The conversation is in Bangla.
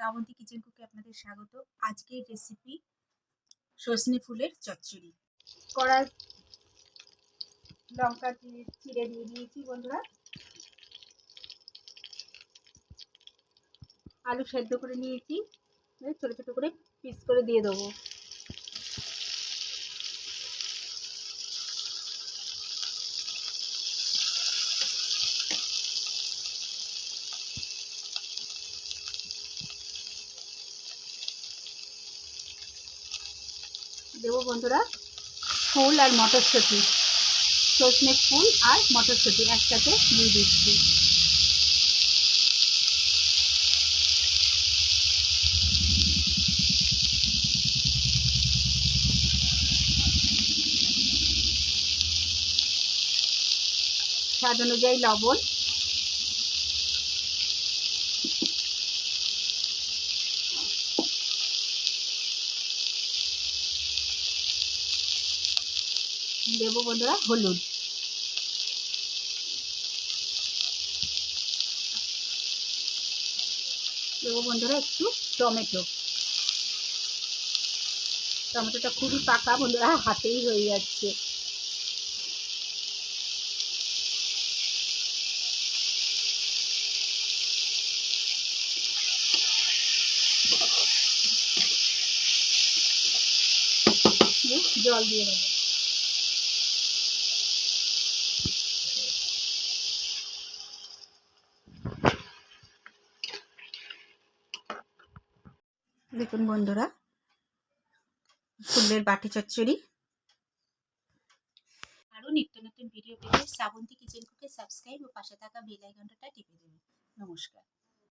শ্রাবন্তী কিচেন কুকে আপনাদের স্বাগত। আজকের রেসিপি সজনে ফুলের চচ্চড়ি। কড়াই লঙ্কা চিড়ে দিয়ে দিয়েছি বন্ধুরা। আলু সেদ্ধ করে নিয়েছি, ছোট ছোট করে পিস করে দিয়ে দেবো। দেবো বন্ধুরা ফুল আর মটরশুঁটি, সজনে ফুল আর মটরশুঁটি একসাথে দিয়ে দিচ্ছি। স্বাদ অনুযায়ী লবণ, দেবো বন্ধুরা হলুদ, দেবো বন্ধুরা একটু টমেটো। টমেটোটা খুবই পাকা বন্ধুরা, হাতেই হয়ে যাচ্ছে। জল দিয়ে দেবো। দেখুন বন্ধুরা ফুলের বাটি চচ্চড়ি। আরও নিত্য নতুন ভিডিও পেতে শ্রাবন্তী কিচেন কুকে সাবস্ক্রাইব ও পাশে থাকা বেল আইকনটা টিপে দেবেন। নমস্কার।